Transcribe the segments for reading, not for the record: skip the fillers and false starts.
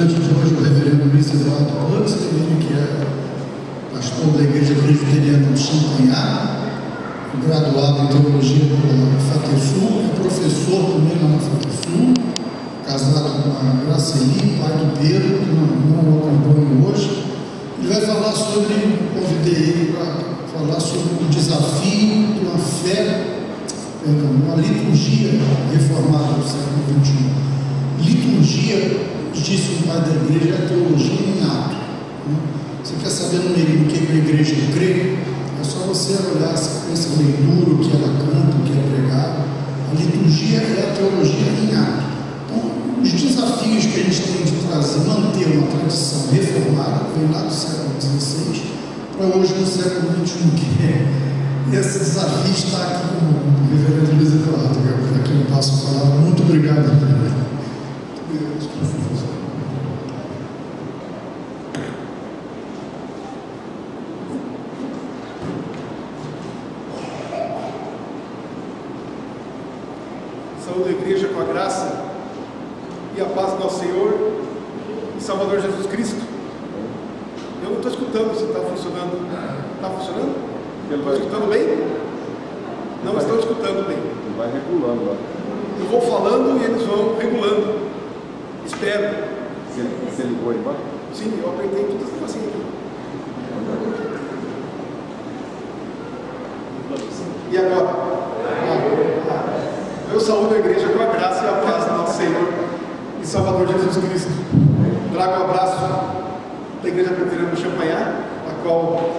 palestrante de hoje, o reverendo Luiz Eduardo Huxley, que é pastor da Igreja Presbiteriana de Champagnat, graduado em Teologia pela FATESUL, é professor também lá na FATESUL, casado com a Graceli, pai do Pedro, que não o acompanha hoje. Ele vai falar sobre, convidei ele para falar sobre o desafio de uma fé, uma liturgia reformada do século XXI. Liturgia, disse o pai da igreja, é teologia em ato. Você quer saber no meio do que a igreja crê? É só você olhar a sequência de leitura, o que ela canta, o que é pregado. A liturgia é a teologia em ato. Então, os desafios que a gente tem de trazer, manter uma tradição reformada, vem lá do século XVI, para hoje no século XXI, que é esse desafio está aqui com o reverendo Luiz Eduardo, que aqui eu passo a palavra. Muito obrigado, reverendo. Saúde a igreja com a graça e a paz do nosso Senhor e Salvador Jesus Cristo. Eu não estou escutando se está funcionando. Está funcionando? Estou escutando bem? Não estou escutando bem. Ele vai regulando lá. Eu vou falando e eles vão regulando. Espero. Você ligou aí, vai? Sim, eu apertei tudo esse negocinho aqui. E agora? Eu saúdo a igreja com a graça e a paz do nosso Senhor e Salvador Jesus Cristo. Trago um abraço da Igreja Presbiteriana do Champagnat, a qual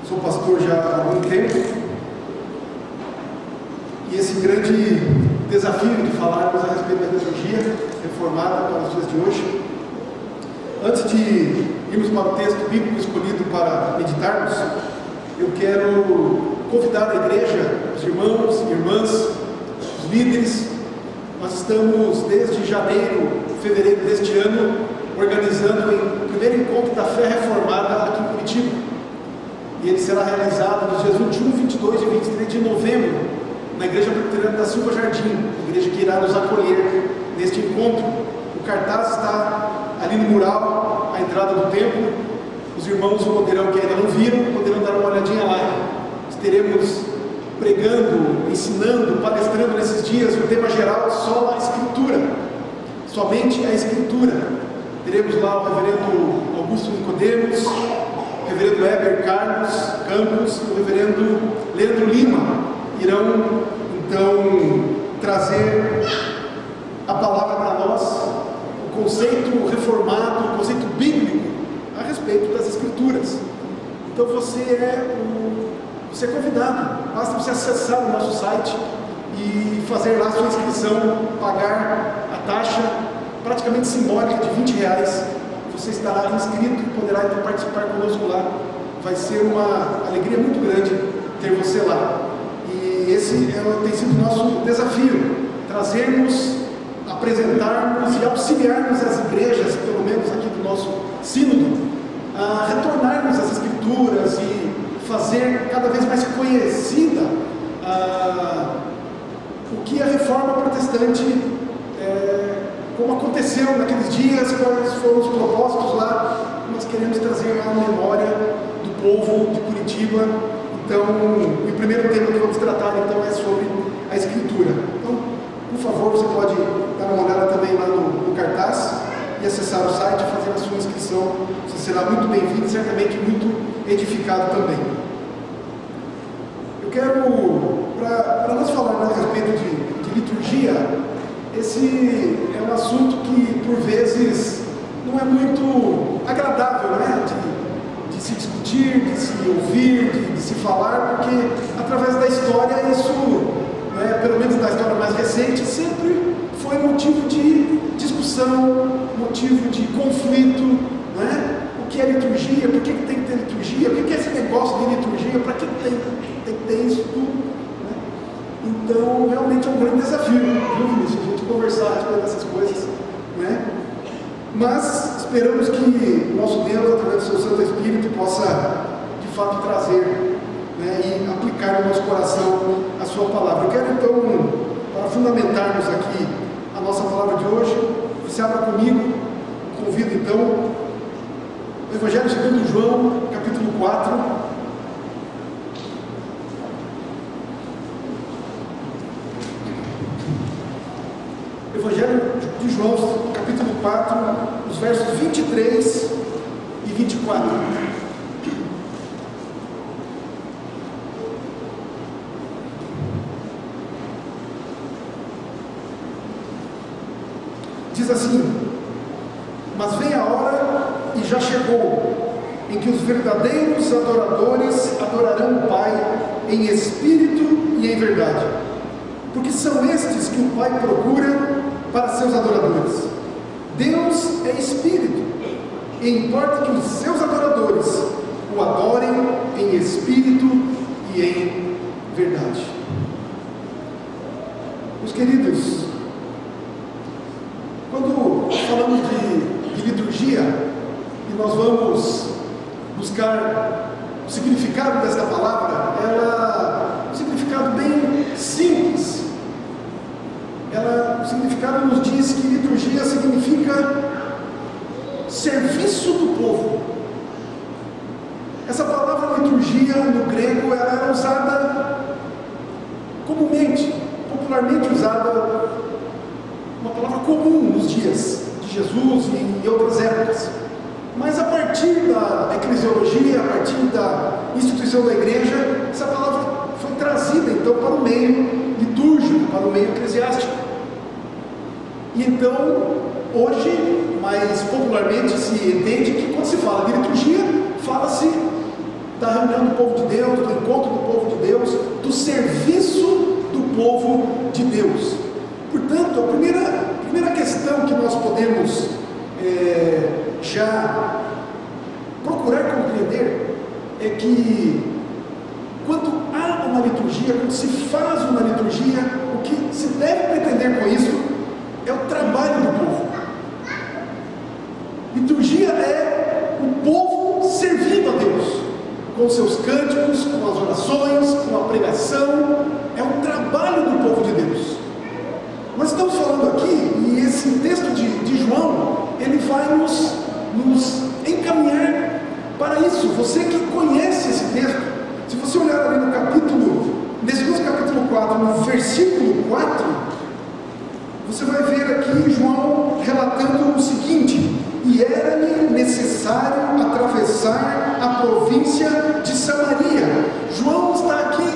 sou pastor já há algum tempo. E esse grande desafio de falarmos a respeito da liturgia reformada para os dias de hoje. Antes de irmos para o texto bíblico escolhido para meditarmos, eu quero convidar a igreja, os irmãos e irmãs, líderes. Nós estamos desde janeiro, fevereiro deste ano, organizando o primeiro encontro da fé reformada aqui em Curitiba. E ele será realizado nos dias 21, 22 e 23 de novembro, na Igreja Presbiteriana da Silva Jardim, a igreja que irá nos acolher neste encontro. O cartaz está ali no mural, à entrada do templo. Os irmãos poderão, que ainda não viram, poderão dar uma olhadinha lá. Teremos pregando, ensinando, palestrando nesses dias o tema geral, só a Escritura, somente a Escritura. Teremos lá o reverendo Augusto Nicodemos, o reverendo Heber Carlos Campos e o reverendo Leandro Lima. Irão então trazer a palavra para nós, o conceito reformado, o conceito bíblico a respeito das Escrituras. Então você é convidado, basta você acessar o nosso site e fazer lá a sua inscrição, pagar a taxa praticamente simbólica de R$20. Você estará inscrito e poderá então participar conosco lá. Vai ser uma alegria muito grande ter você lá. E esse tem sido o nosso desafio, trazermos, apresentarmos e auxiliarmos as igrejas, pelo menos aqui do nosso sínodo, a retornarmos às Escrituras e fazer cada vez mais conhecida o que a reforma protestante, como aconteceu naqueles dias, quais foram os propósitos lá. Nós queremos trazer a memória do povo de Curitiba. Então, o primeiro tema que vamos tratar então é sobre a Escritura. Então, por favor, você pode dar uma olhada também lá no cartaz e acessar o site e fazer a sua inscrição. Você será muito bem-vindo e certamente muito edificado também. Eu quero, para nós falarmos a respeito de liturgia, esse é um assunto que por vezes não é muito agradável, né? De se discutir, de se ouvir, de se falar, porque através da história isso, né, pelo menos da história mais recente, sempre foi motivo de discussão, motivo de conflito, né? O que é liturgia? Por que tem que ter liturgia? O que é esse negócio de liturgia? Para que tem que ter isso tudo? Né? Então, realmente é um grande desafio, viu, Vinícius? A gente conversar a respeito dessas coisas, né? Mas esperamos que o nosso Deus, através do seu Santo Espírito, possa de fato trazer, né, e aplicar no nosso coração a sua palavra. Eu quero então, para fundamentarmos aqui a nossa palavra de hoje, você abra comigo, convido então o Evangelho segundo João, capítulo 4. Evangelho de João, capítulo 4, os versos 23 e 24. Diz assim: mas vem a hora, e já chegou, em que os verdadeiros adoradores adorarão o Pai em espírito e em verdade, porque são estes que o Pai procura para seus adoradores. Deus é espírito, e importa que os seus adoradores o adorem em espírito e em verdade. Meus queridos, quando falamos de liturgia e nós vamos buscar o significado desta palavra, ela é um significado bem simples. O significado nos diz que liturgia significa serviço do povo. Essa palavra liturgia no grego, ela era usada comumente, popularmente usada, uma palavra comum nos dias de Jesus e em outras épocas. Mas a partir da eclesiologia, a partir da instituição da igreja, essa palavra foi trazida então para o meio litúrgico, para o meio eclesiástico. E então, hoje, mais popularmente se entende que quando se fala de liturgia, fala-se da reunião do povo de Deus, do encontro do povo de Deus, do serviço do povo de Deus. Portanto, a primeira questão que nós podemos já procurar compreender é que quando há uma liturgia, quando se faz uma liturgia, o que se deve pretender com isso é o trabalho do povo. Liturgia é o povo servindo a Deus, com seus cânticos, com as orações, com a pregação. É um trabalho do povo de Deus. Nós estamos falando aqui, e esse texto de João, ele vai nos encaminhar para isso. Você que conhece esse texto, se você olhar ali no capítulo, nesse mesmo capítulo 4, no versículo 4, você vai ver aqui João relatando o seguinte: e era-lhe necessário atravessar a província de Samaria. João está aqui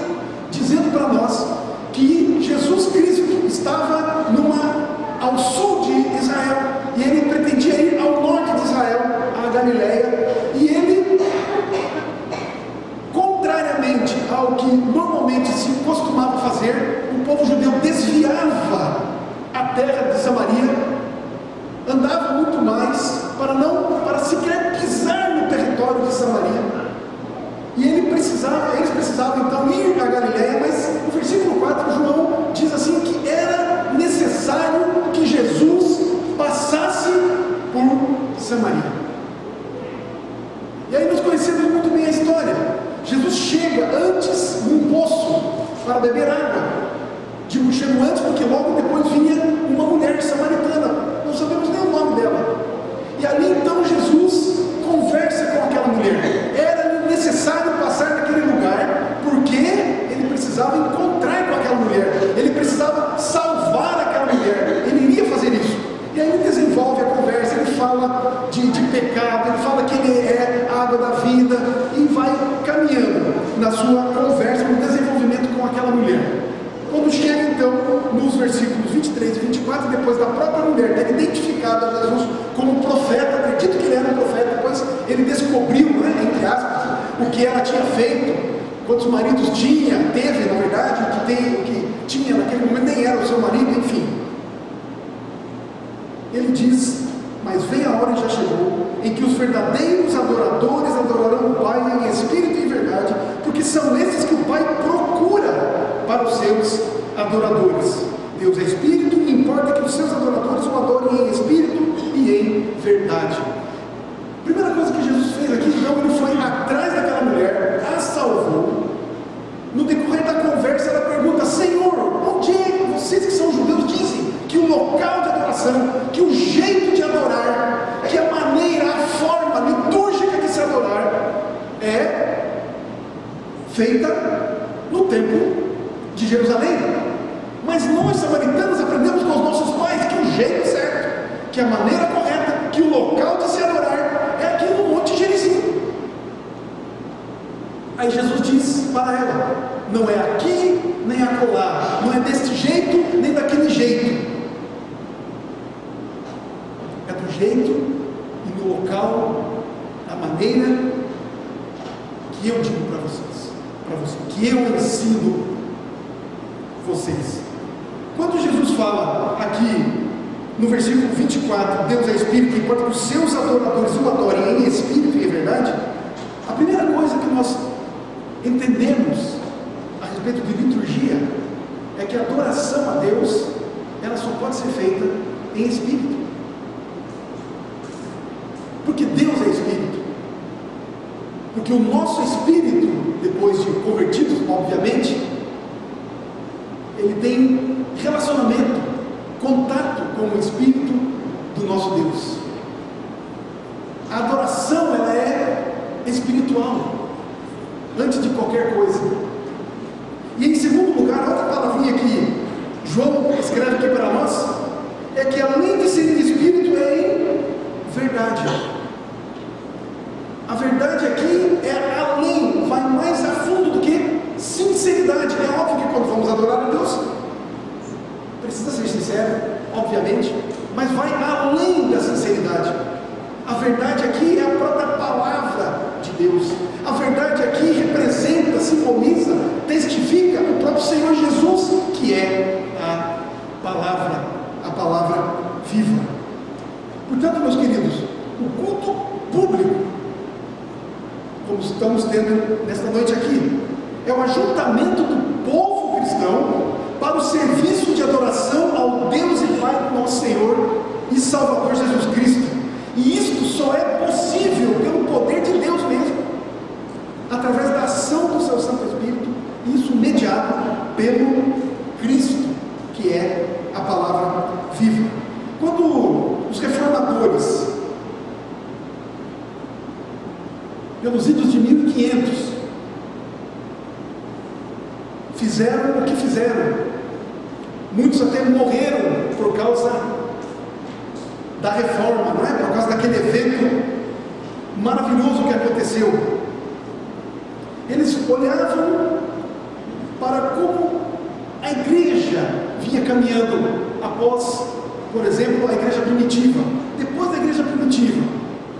dizendo para nós que Jesus Cristo estava ao sul de Israel, e ele pretendia ir ao norte de Israel, a Galileia, e ele, contrariamente ao que normalmente se costumava fazer, o povo judeu desviava a terra de Samaria, andava muito mais para sequer pisar no território de Samaria. E eles precisavam então ir a Galileia, mas no versículo 4 João diz assim que era necessário que Jesus passasse por Samaria. E aí nós conhecemos muito bem a história. Jesus chega antes num poço para beber água. Digo chego antes porque logo depois vinha uma mulher samaritana, não sabemos nem o nome dela. E ali então Jesus conversa com aquela mulher. Era necessário passar naquele lugar, porque ele precisava encontrar com aquela mulher, ele precisava salvar aquela mulher, ele iria fazer isso. E aí ele desenvolve a conversa, ele fala de pecado, ele fala que ele é a água da vida, e vai caminhando na sua conversa, no desenvolvimento com aquela mulher. Quando chega então nos versículos 23 e 24, depois da própria mulher ter identificado a Jesus como profeta, acredito que ele era um profeta, depois ele descobriu, entre aspas, o que ela tinha feito, quantos maridos teve na verdade, o que tinha naquele momento nem era o seu marido, enfim. Ele diz: mas vem a hora e já chegou, em que os verdadeiros adoradores adorarão o Pai em espírito e em verdade, porque são esses que o Pai procura para os seus adoradores. Deus é espírito, e importa que os seus adoradores o adorem em espírito e em verdade. Primeira coisa que Jesus fez aqui, então, ele foi atrás daquela mulher, a salvou. No decorrer da conversa, ela pergunta: Senhor, onde é? Vocês que são judeus dizem que o local de adoração, que o jeito de adorar, que a feita no templo de Jerusalém. Mas nós, samaritanos, aprendemos com os nossos pais que o jeito certo, que a maneira correta, que o local de se adorar é aqui no Monte Gerizim. Aí Jesus diz para ela: não é aqui nem acolá, não é deste jeito nem daquele jeito, é do jeito e no local, a maneira que eu digo para vocês, que eu ensino vocês. Quando Jesus fala aqui no versículo 24, Deus é Espírito, importa que os seus adoradores o adorem em Espírito e em verdade, a primeira coisa que nós entendemos a respeito de liturgia é que a adoração a Deus, ela só pode ser feita em Espírito, porque Deus é Espírito, porque o nosso espírito, depois de convertidos, obviamente, ele tem relacionamento, contato com o Espírito do nosso Deus. A adoração, ela é espiritual, antes de qualquer coisa. E em segundo lugar, outra palavrinha que João escreve aqui para nós, é que além de ser em Espírito, é em verdade. A verdade aqui é além, vai mais a fundo do que sinceridade. É óbvio que quando vamos adorar a Deus, precisa ser sincero, obviamente, mas vai além da sinceridade. A verdade aqui é a própria palavra de Deus. A verdade aqui representa, simboliza, testifica o próprio Senhor Jesus, que é a palavra viva. Portanto, meus queridos, o culto público, como estamos tendo nesta noite aqui, é o ajuntamento do povo cristão para o serviço de adoração ao Deus e Pai do nosso Senhor e Salvador Jesus Cristo. E isto só é possível pelo poder de Deus mesmo, através da ação do seu Santo Espírito, e isso mediado pelo Cristo, que é a palavra viva. Quando os reformadores, pelos idos de 1500, fizeram o que fizeram, muitos até morreram por causa da reforma, não é? Por causa daquele evento maravilhoso que aconteceu. Eles olhavam para como a igreja vinha caminhando após, por exemplo, a igreja primitiva. Depois da igreja primitiva,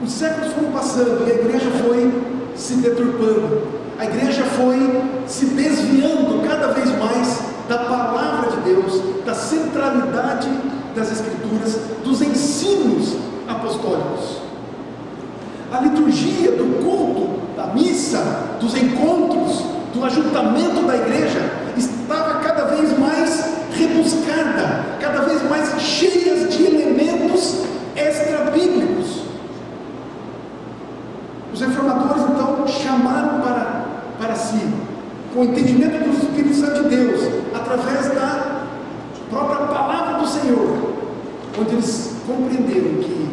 os séculos foram passando e a igreja foi se deturpando, a igreja foi se desviando cada vez mais da palavra de Deus, da centralidade das Escrituras, dos ensinos apostólicos. A liturgia do culto, da missa, dos encontros, do ajuntamento da igreja estava cada vez mais rebuscada, cada vez mais cheias de elementos extra-bíblicos. Os reformadores então chamaram para si, com o entendimento do Espírito Santo de Deus, através da própria palavra do Senhor, onde eles compreenderam que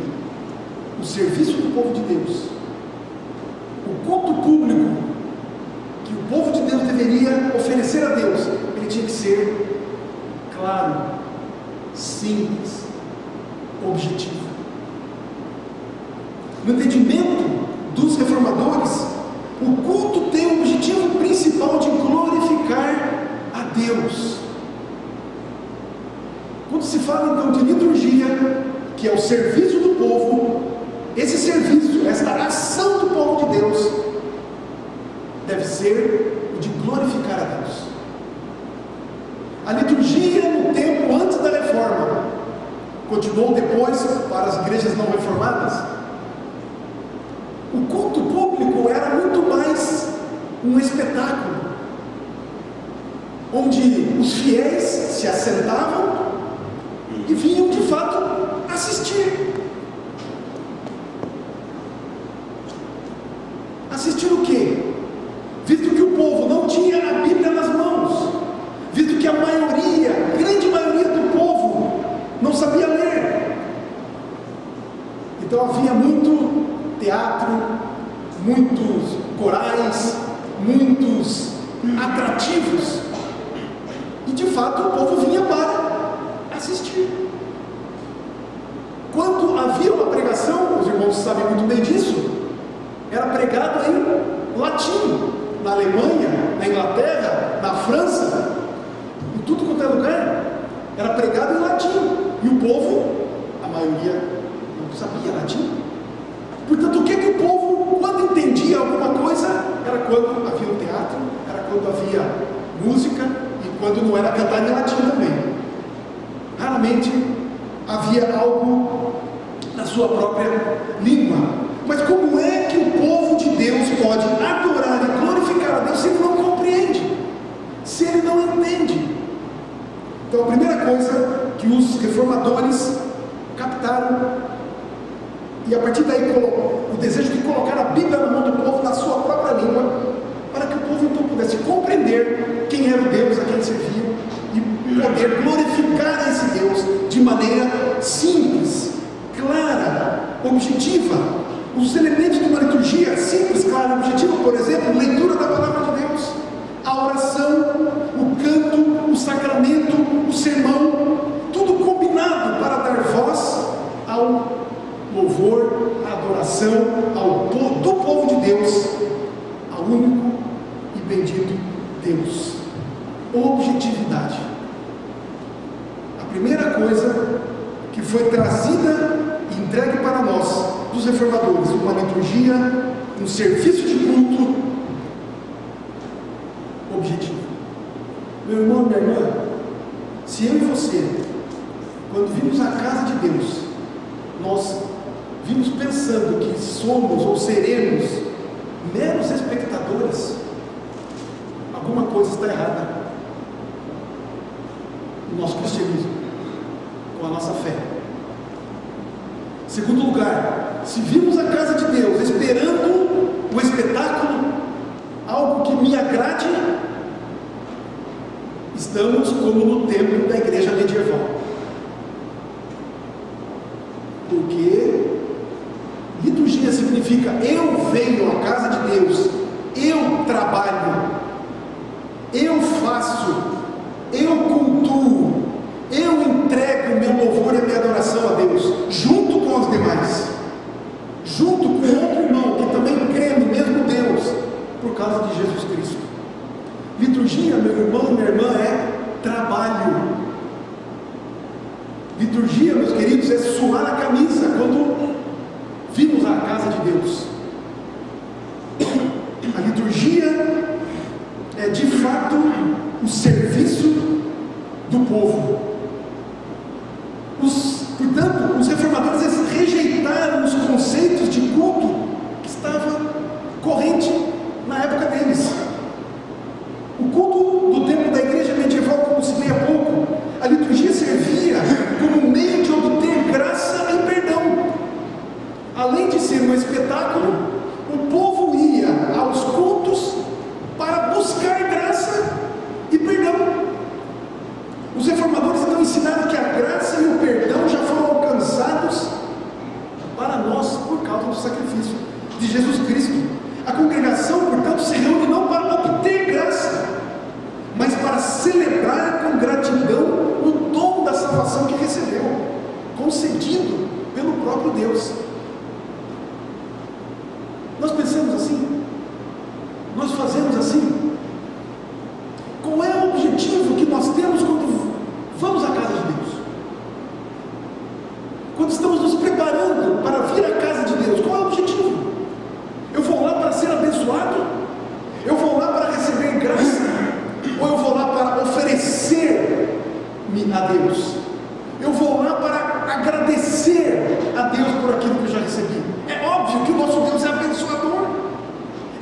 o serviço do povo de Deus, o culto público que o povo de Deus deveria oferecer a Deus, ele tinha que ser claro, simples, objetivo. No entendimento dos reformadores, o culto tem o objetivo principal de glorificar a Deus. Quando se fala então de liturgia, que é o serviço do povo, esse serviço, esta ação do povo de Deus, deve ser o de glorificar a Deus. A liturgia no tempo antes da reforma continuou depois para as igrejas não reformadas. O culto público era muito mais um espetáculo, onde os fiéis se assentavam e vinham de fato assistir. Assistir o quê? Visto que o povo não tinha a Bíblia nas mãos, visto que a grande maioria do povo não sabia ler, então havia muito teatro, muitos corais, muitos atrativos, e de fato o povo vinha para assistir. Quando havia uma pregação, os irmãos sabem muito bem disso, era pregado em latim, na Alemanha, na Inglaterra, na França, em tudo quanto é lugar, era pregado em latim, e o povo, a maioria, não sabia latim. Portanto, o que o povo, quando entendia alguma coisa, era quando havia um teatro, era quando havia música, e quando não era cantar em latim também. Raramente havia algo na sua própria língua. Mas como é que o povo de Deus pode adorar e glorificar a Deus se ele não compreende? Se ele não entende? Então a primeira coisa que os reformadores captaram, e a partir daí o desejo de colocar a Bíblia na mão do povo na sua própria língua, para que o povo então pudesse compreender quem era o Deus a quem serviam e poder glorificar esse Deus de maneira simples, clara, objetiva. Os elementos de uma liturgia simples, clara, objetiva, por exemplo, leitura da palavra de Deus, a oração, o canto, o sacramento, o sermão, tudo combinado para dar voz ao louvor, à adoração do povo de Deus, ao único e bendito Deus. Objetividade. A primeira coisa que foi trazida e entregue para nós, dos reformadores, uma liturgia, um serviço de culto objetivo. Meu irmão, minha irmã, se eu e você, quando vimos a casa de Deus, nós vimos pensando que somos ou seremos meros espectadores, alguma coisa está errada no nosso cristianismo, com a nossa fé. Segundo lugar, se vimos a casa de Deus esperando o espetáculo, algo que me agrade, estamos como no templo da igreja medieval. Porque liturgia significa eu venho à casa de Deus, eu trabalho, eu faço, eu cultuo, eu entrego o meu louvor e a minha adoração a Deus, junto com os demais, junto com outro irmão que também crê no mesmo Deus, por causa de Jesus Cristo. Liturgia, meu irmão e minha irmã, é trabalho. Liturgia, meus queridos, é suar a camisa quando vimos a casa de Deus. A liturgia é de fato o serviço do povo. Portanto, os reformadores eles rejeitaram os conceitos de culto que estava corrente na época deles. O culto do templo da igreja medieval, como citei há pouco, a liturgia servia como meio de obter graça e perdão. Além de ser um espetáculo, o povo ia aos cultos para buscar graça e perdão. Os reformadores então ensinaram que a graça e o perdão já foram alcançados para nós por causa do sacrifício de Jesus Cristo. A congregação, portanto, se reúne não para obter graça, mas para celebrar com gratidão o dom da salvação que recebeu, concedido pelo próprio Deus. Nós pensamos assim? Nós fazemos assim? Qual é o objetivo que nós temos quando vamos à casa de Deus? Quando estamos nos preparando para vir à casa de Deus, qual é o objetivo? Eu vou lá para ser abençoado? Eu vou lá para receber graça? Ou eu vou lá para oferecer-me a Deus? Eu vou lá para agradecer a Deus por aquilo que eu já recebi? É óbvio que o nosso Deus é abençoador.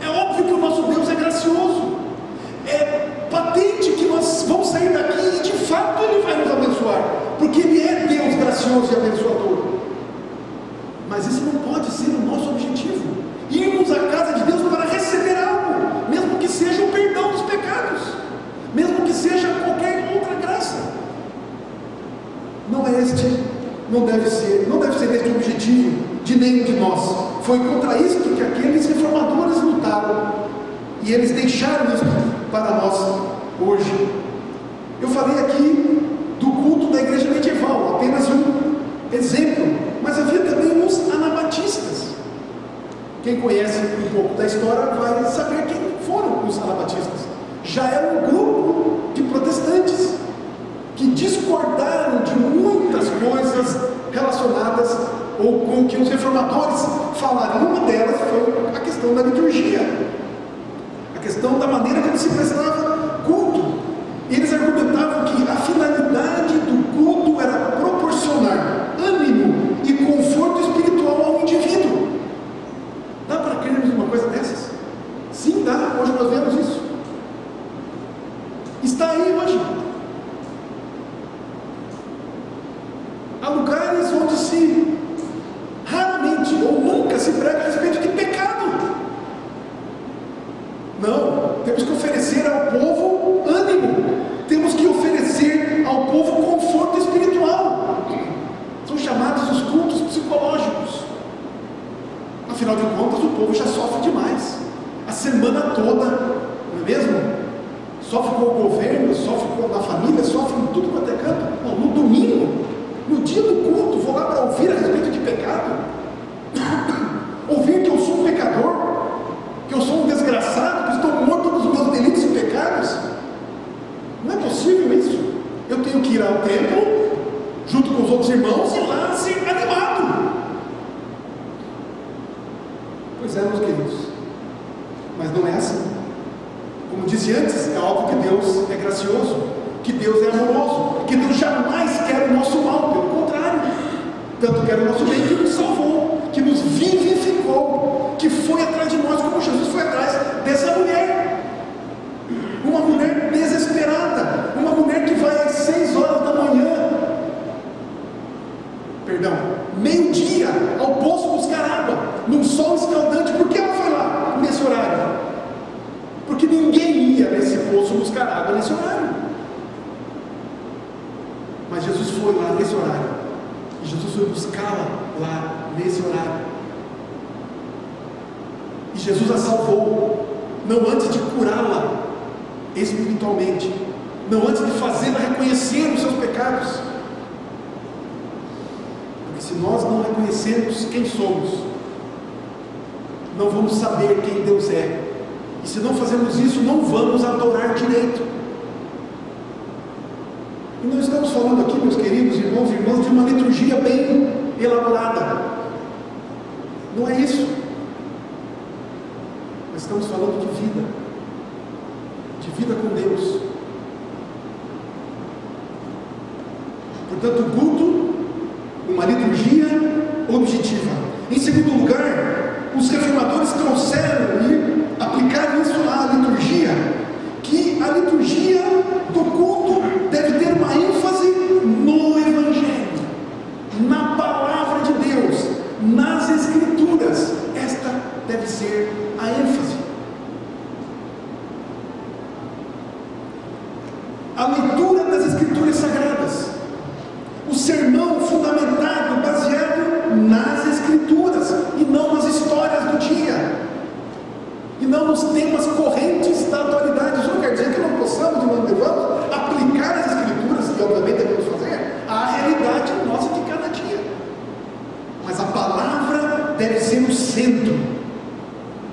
É óbvio que o nosso Deus é gracioso. É patente que nós vamos sair daqui e de fato Ele vai nos abençoar, porque Ele é Deus gracioso e abençoador. Mas esse não pode ser o nosso objetivo. Irmos à casa de Deus para receber algo, mesmo que seja o perdão dos pecados, mesmo que seja qualquer outra graça. Não é este, não deve ser este o objetivo de nenhum de nós. Foi contra isto que aqueles reformadores lutaram, e eles deixaram isso para hoje. Eu falei aqui do culto da igreja medieval, apenas um exemplo, mas havia também os anabatistas. Quem conhece um pouco da história vai saber quem foram os anabatistas. Já era um grupo de protestantes que discordaram de muitas coisas relacionadas ou com o que os reformadores falaram. Uma delas foi a questão da liturgia, a questão da maneira como se prestava culto. Eles argumentavam que a finalidade do culto era proporcionar ânimo e conforto espiritual ao indivíduo. Dá para crermos uma coisa dessas? Sim, dá. Hoje nós vemos isso. Está aí hoje. Há lugares onde se raramente ou nunca se prega a respeito de pecado. Não, temos que oferecer ao povo ânimo, temos que oferecer ao povo conforto espiritual. São chamados os cultos psicológicos. Afinal de contas, o povo já sofre demais a semana toda, não é mesmo? Sofre com o governo, sofre com a família, sofre em tudo quanto é canto. Não, no domingo, no dia do culto, vou lá para ouvir a respeito de pecado, ouvir que eu sou um pecador, que eu sou um desgraçado, que estou morto nos meus delitos e pecados. Não é possível isso. Eu tenho que ir ao templo junto com os outros irmãos e lá ser animado. Pois é, meus queridos, mas não é assim. Como disse antes, é óbvio que Deus é gracioso, que Deus é amoroso, que Deus jamais quer o nosso mal, pelo contrário, tanto quer o nosso bem, que nos salvou, que nos vivificou, que foi atrás de nós, como Jesus foi atrás dessa mulher, uma mulher desesperada, uma mulher que vai às 6 horas da manhã, meio-dia, ao poço buscar água, num sol escaldante. Por que ela foi lá nesse horário? Porque ninguém ia nesse poço buscar água nesse horário. Mas Jesus foi lá nesse horário, e Jesus foi buscá-la lá nesse horário, e Jesus a salvou, não antes de curá-la espiritualmente, não antes de fazê-la reconhecer os seus pecados, porque se nós não reconhecermos quem somos, não vamos saber quem Deus é, e se não fazermos isso, não vamos adorar direito. E nós estamos falando aqui, meus queridos irmãos e irmãs, de uma liturgia bem elaborada. Não é isso. Nós estamos falando de vida com Deus. Portanto, o culto, uma liturgia objetiva. Em segundo lugar, os reformadores trouxeram e aplicaram isso à liturgia, que a liturgia do culto deve ter uma ênfase no Evangelho, na palavra de Deus, nas Escrituras. Esta deve ser a ênfase. A leitura das Escrituras Sagradas, o sermão fundamentado, baseado nas Escrituras e não nas histórias do dia, e não nos temas correntes da atualidade. Isso não quer dizer que não possamos e não devamos aplicar as Escrituras, e obviamente devemos fazer, à realidade nossa de cada dia. Mas a palavra deve ser o centro,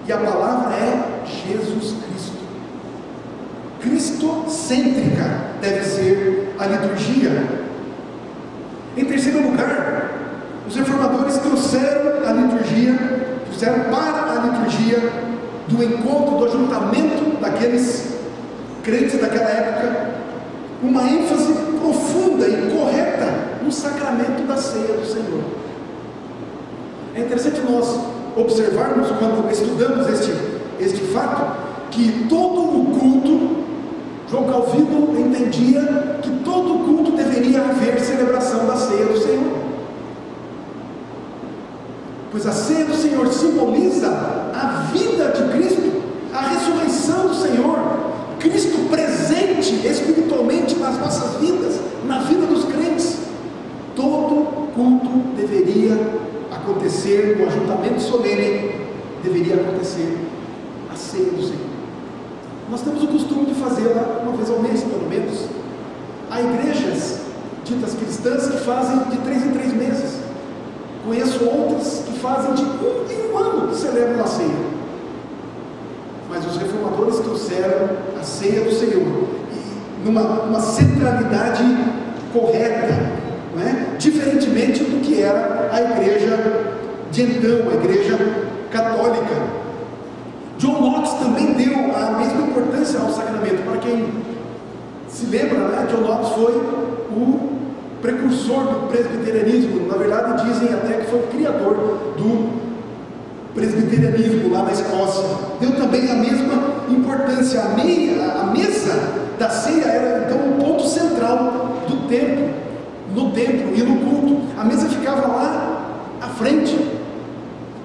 e a palavra é Jesus Cristo. Cristocêntrica deve ser a liturgia. Em terceiro lugar, os reformadores trouxeram para a liturgia do encontro, do ajuntamento daqueles crentes daquela época, uma ênfase profunda e correta no sacramento da ceia do Senhor. É interessante nós observarmos, quando estudamos este fato, que todo o culto, João Calvino entendia que todo culto deveria haver celebração da ceia do Senhor, pois a ceia do Senhor simboliza a vida de Cristo, a ressurreição do Senhor, Cristo presente espiritualmente nas nossas vidas, na vida dos crentes. Todo culto deveria acontecer, no ajuntamento solene deveria acontecer a ceia do Senhor. Nós temos o costume de fazê-la uma vez ao mês, ditas cristãs que fazem de 3 em 3 meses. Conheço outras que fazem de 1 em 1 ano que celebram a ceia. Mas os reformadores trouxeram a ceia do Senhor e numa centralidade correta, não é? Diferentemente do que era a igreja de então, a igreja católica. John Knox também deu a mesma importância ao sacramento. Para quem se lembra, né, John Knox foi o precursor do presbiterianismo. Na verdade, dizem até que foi o criador do presbiterianismo lá na Escócia. Deu também a mesma importância. A mesa da ceia era então um ponto central do templo, no templo e no culto. A mesa ficava lá à frente.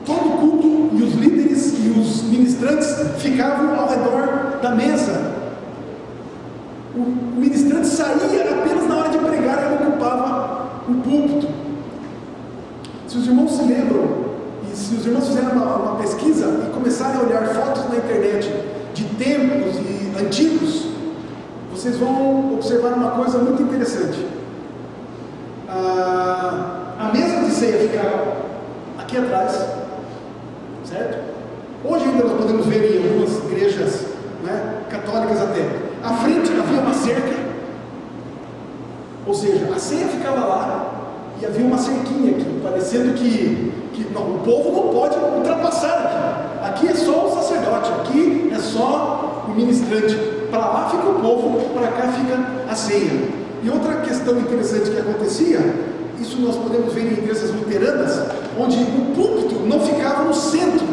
Todo o culto e os líderes e os ministrantes ficavam ao redor da mesa. O ministrante saía apenas na hora de pregar, ele ocupava o púlpito. Se os irmãos se lembram, e se os irmãos fizerem uma pesquisa e começarem a olhar fotos na internet de templos e antigos, vocês vão observar uma coisa muito interessante. A mesa de ceia ficava aqui atrás, certo? Hoje ainda nós podemos ver em algumas igrejas, né, católicas até. À frente havia uma cerca, ou seja, a ceia ficava lá e havia uma cerquinha aqui, parecendo que não, o povo não pode ultrapassar aqui. Aqui é só o sacerdote, aqui é só o ministrante. Para lá fica o povo, para cá fica a ceia. E outra questão interessante que acontecia, isso nós podemos ver em igrejas luteranas, onde o púlpito não ficava no centro,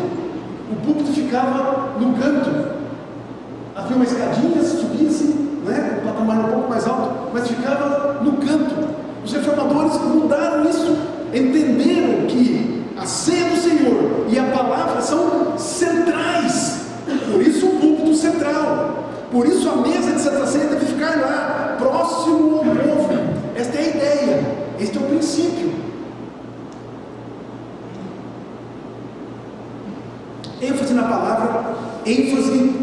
o púlpito ficava no canto. Havia uma escadinha, subia-se, né, um patamar um pouco mais alto, mas ficava no canto. Os reformadores mudaram isso, entenderam que a ceia do Senhor e a palavra são centrais, por isso o púlpito central, por isso a mesa de Santa Ceia deve ficar lá, próximo ao povo. Esta é a ideia, este é o princípio. ênfase na palavra, ênfase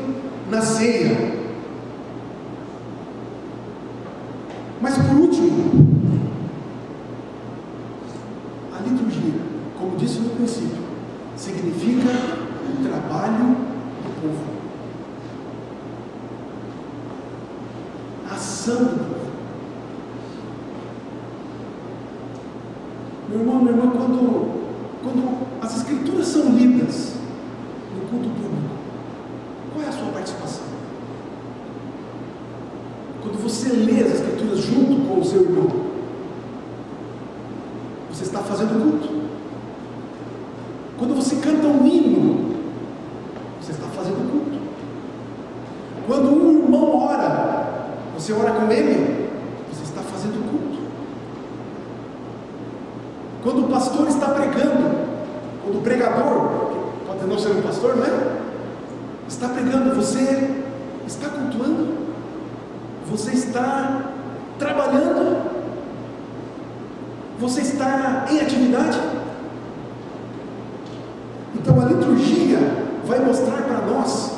na ceia. Mas por último, a liturgia, como disse no princípio, significa o trabalho do povo, a ação do povo. Meu irmão, minha irmã, quando as escrituras são lidas no culto público, qual é a sua participação? Quando você lê as escrituras junto com o seu irmão, você está fazendo culto. Quando você canta um hino, você está fazendo culto. Quando um irmão ora, você ora com ele, você está fazendo culto. Quando o pastor está pregando, quando o pregador, pode não ser um pastor, não é? Está pregando, você está cultuando, você está trabalhando, você está em atividade. Então a liturgia vai mostrar para nós,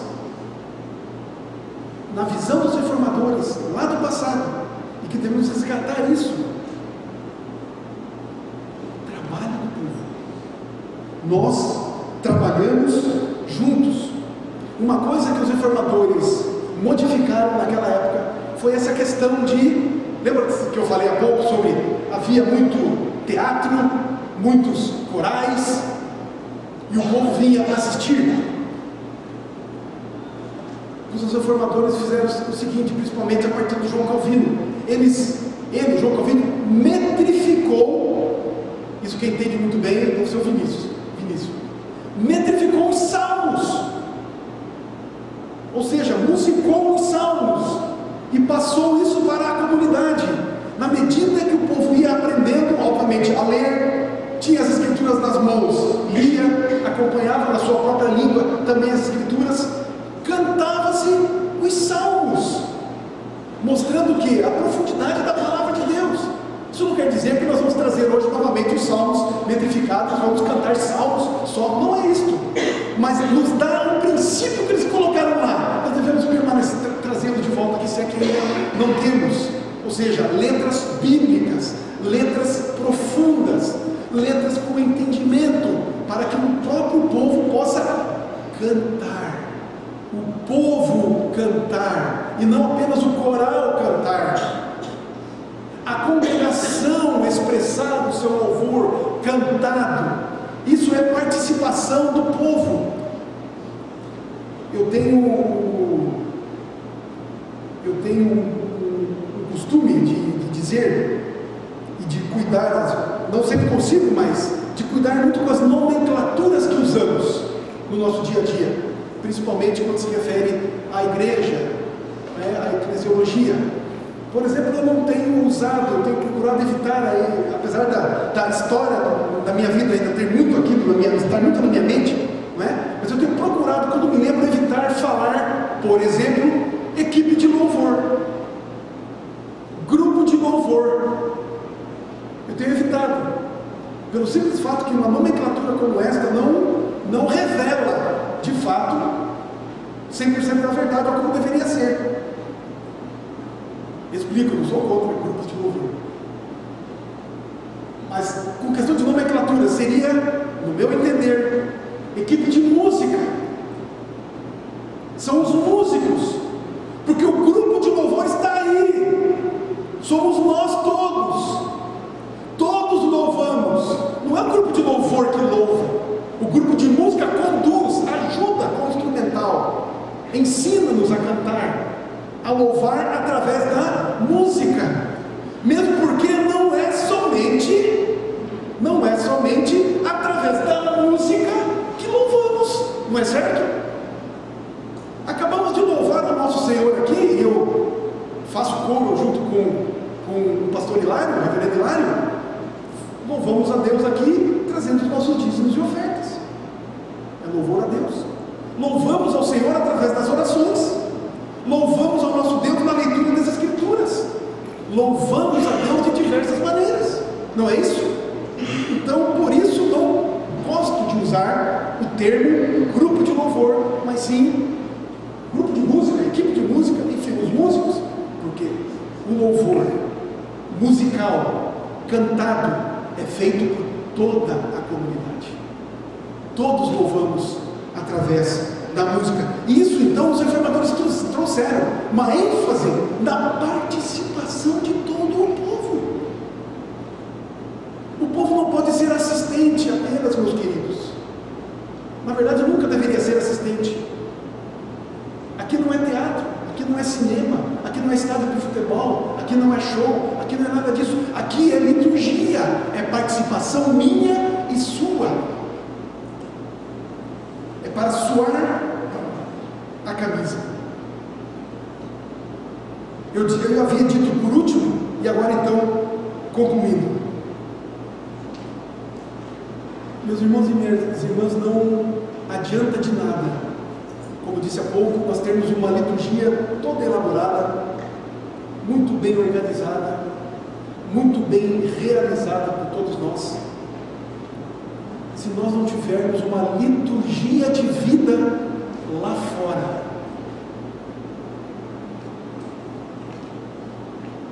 na visão dos reformadores lá do passado, e que devemos resgatar isso, o trabalho do povo. Nós trabalhamos juntos. Uma coisa que os reformadores modificaram naquela época foi essa questão de, lembra que eu falei há pouco sobre, havia muito teatro, muitos corais, e o povo vinha assistir. Os reformadores fizeram o seguinte, principalmente a partir do João Calvino. Ele, João Calvino, metrificou, isso quem entende muito bem é o seu Vinícius, metrificou os salmos, ou seja, musicou os salmos, e passou isso para a comunidade. Na medida que o povo ia aprendendo, obviamente, a ler, tinha as escrituras nas mãos, lia, acompanhava na sua própria língua também as escrituras, cantava-se os salmos, mostrando que a profundidade da palavra de Deus. Isso não quer dizer que nós vamos trazer hoje novamente os salmos metrificados, vamos cantar salmos só, não é isto, mas nos dá um princípio que eles colocaram lá. Nós devemos permanecer trazendo de volta aqui, se é que não temos. ou seja, letras bíblicas, letras profundas, letras com entendimento, para que o próprio povo possa cantar, o povo cantar, e não apenas o coral cantar, a congregação expressar o seu louvor cantado. Isso é participação do povo. Eu tenho um costume de dizer e de cuidar, não sempre consigo, mas de cuidar muito com as nomenclaturas que usamos no nosso dia a dia, principalmente quando se refere à igreja, à eclesiologia. Por exemplo, eu não tenho usado, eu tenho procurado evitar, apesar da história da minha vida ainda ter muito aquilo, estar muito na minha mente, mas eu tenho procurado, quando me lembro, evitar falar, por exemplo, equipe de louvor, grupo de louvor. Eu tenho evitado, pelo simples fato que uma nomenclatura como esta não revela, de fato, 100% da verdade, ou como deveria ser. Explico, eu não sou contra grupos de louvor, mas com questão de nomenclatura, seria, no meu entender, equipe de música. São os músicos, porque o grupo de louvor está aí, somos nós todos louvamos. Não é o grupo de louvor que louva, o grupo de música conduz, ajuda com o instrumental, ensina-nos a cantar, a louvar através da música, mesmo porque não é somente através da música que louvamos, não é certo? Acabamos de louvar o nosso Senhor aqui, eu faço coro junto com o pastor Hilário, o reverendo Hilário. Louvamos a Deus aqui, trazendo os nossos dízimos e ofertas, é louvor a Deus. Louvamos ao Senhor através das orações, louvamos ao nosso Deus na leitura das Escrituras, louvamos a Deus de diversas maneiras, não é isso? Então, por isso não gosto de usar o termo grupo de louvor, mas sim grupo de música, equipe de música, enfim, os músicos, porque o louvor musical, cantado, é feito por toda a comunidade. Todos louvamos através da música. Isso então os reformadores trouxeram uma ênfase na participação de todo o povo. O povo não pode ser assistente apenas, meus queridos. Na verdade, nunca deveria ser assistente. Aqui não é teatro, aqui não é cinema, aqui não é estádio de futebol, aqui não é show, aqui não é nada disso. Aqui é liturgia, é participação minha e sua. É para suar a camisa. Eu havia dito por último, e agora então, concluindo. Meus irmãos e minhas irmãs, não adianta de nada, como disse há pouco, nós temos uma liturgia toda elaborada, muito bem organizada, muito bem realizada por todos nós, se nós não tivermos uma liturgia de vida lá fora.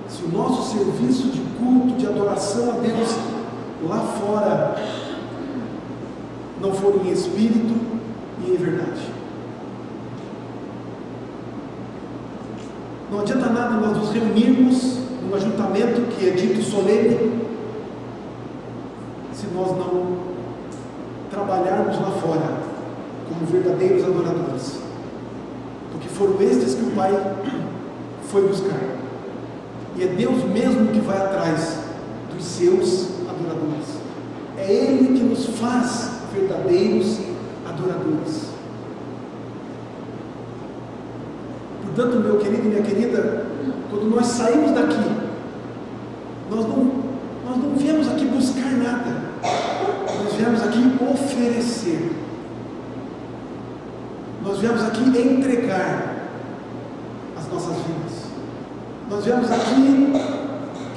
Se o nosso serviço de culto, de adoração a Deus lá fora não for em espírito e em verdade, não adianta nada nós nos reunirmos num ajuntamento que é dito solene, se nós não trabalharmos lá fora como verdadeiros adoradores, porque foram estes que o Pai foi buscar, e é Deus mesmo que vai atrás dos seus adoradores, é Ele que nos faz verdadeiros adoradores. Portanto, meu querido e minha querida, quando nós saímos daqui, nós não viemos aqui buscar nada, nós viemos aqui oferecer, nós viemos aqui entregar as nossas vidas, nós viemos aqui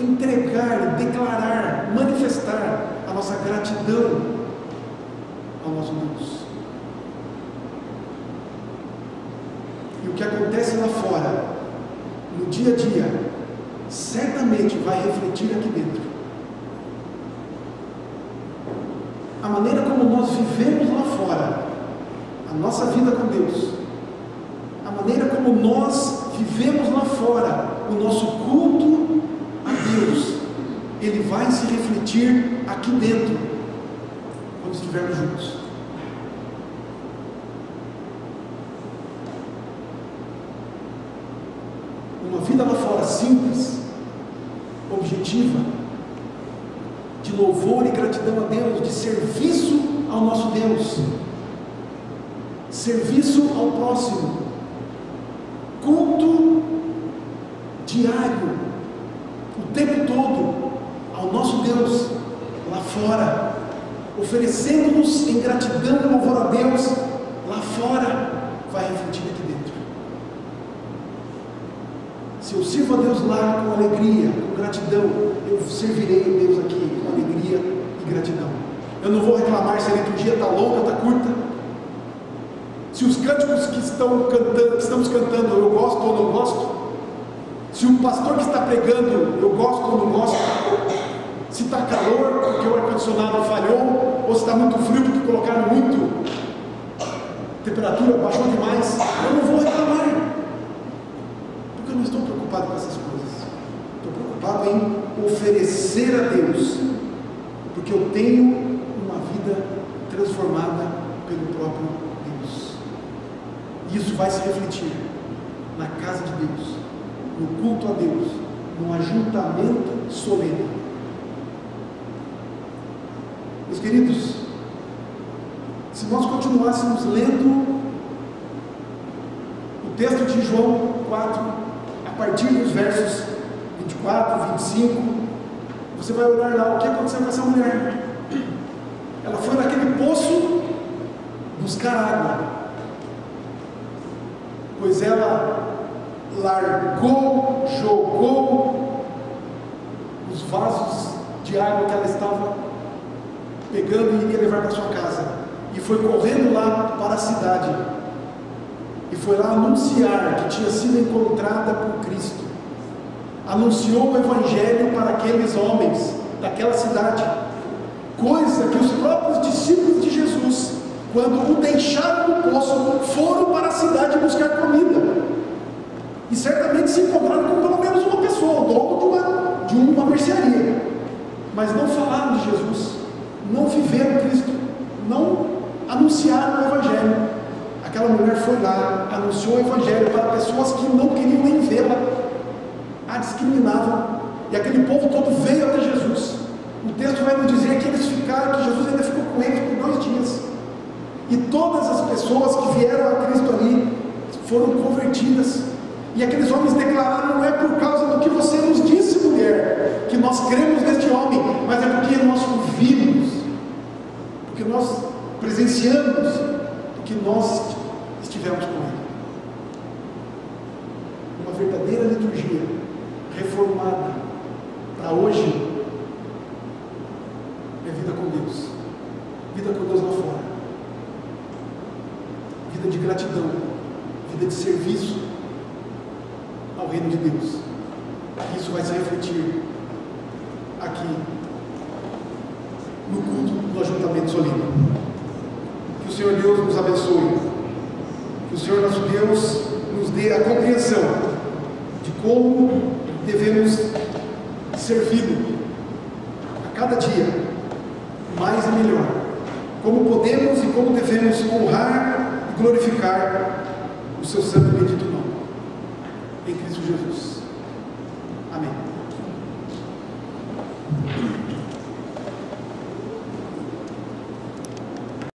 entregar, declarar, manifestar a nossa gratidão ao nosso Deus. E o que acontece lá fora, no dia a dia, certamente vai refletir aqui dentro. A maneira como nós vivemos lá fora, a nossa vida com Deus, a maneira como nós vivemos lá fora, o nosso culto a Deus, ele vai se refletir aqui dentro, quando estivermos juntos. Uma vida lá fora simples, objetiva, de louvor e gratidão a Deus, de serviço ao nosso Deus, serviço ao próximo, culto diário, o tempo todo, ao nosso Deus, lá fora, oferecendo-nos em gratidão e louvor a Deus, lá fora, vai refletir aqui dentro. Se eu sirvo a Deus lá com alegria, com gratidão, eu servirei a Deus aqui com alegria e gratidão. Eu não vou reclamar se a liturgia está longa, está curta. Se os cânticos que estamos cantando eu gosto ou não gosto. Se o pastor que está pregando eu gosto ou não gosto. Se está calor porque o ar-condicionado falhou, ou se está muito frio porque colocaram muito, a temperatura baixou demais, eu não vou reclamar. Porque eu não estou preocupado com essas coisas. Estou preocupado em oferecer a Deus, porque eu tenho uma vida transformada pelo próprio Deus. E isso vai se refletir na casa de Deus, no culto a Deus, no ajuntamento solene. Meus queridos, se nós continuássemos lendo o texto de João 4, a partir dos versos 24, 25, você vai olhar lá o que aconteceu com essa mulher. Ela foi naquele poço buscar água, pois ela largou, jogou os vasos de água que ela estava pegando e iria levar para sua casa, e foi correndo lá para a cidade, e foi lá anunciar que tinha sido encontrada por Cristo. Anunciou o Evangelho para aqueles homens daquela cidade, coisa que os próprios discípulos de Jesus, quando o deixaram no poço, foram para a cidade buscar comida, e certamente se encontraram com pelo menos uma pessoa, o dono de uma mercearia, mas não falaram de Jesus, não viveram Cristo, não anunciaram o Evangelho. Aquela mulher foi lá, anunciou o Evangelho para pessoas que não queriam nem vê-la, a discriminavam, e aquele povo todo veio até Jesus. O texto vai nos dizer que eles ficaram, que Jesus ainda ficou com eles por 2 dias, e todas as pessoas que vieram a Cristo ali foram convertidas, e aqueles homens declararam: não é por causa do que você nos disse, mulher, que nós cremos neste homem, mas é porque nós ouvimos, porque nós presenciamos, porque nós estivemos com ele. Uma verdadeira liturgia reformada para hoje é vida com Deus lá fora, vida de gratidão, vida de serviço ao reino de Deus. Isso vai se refletir aqui no culto do ajuntamento solene. Que o Senhor Deus nos abençoe, que o Senhor nosso Deus nos dê a compreensão de como devemos servi-lo a cada dia, mais e melhor, como podemos e como devemos honrar e glorificar o seu santo bendito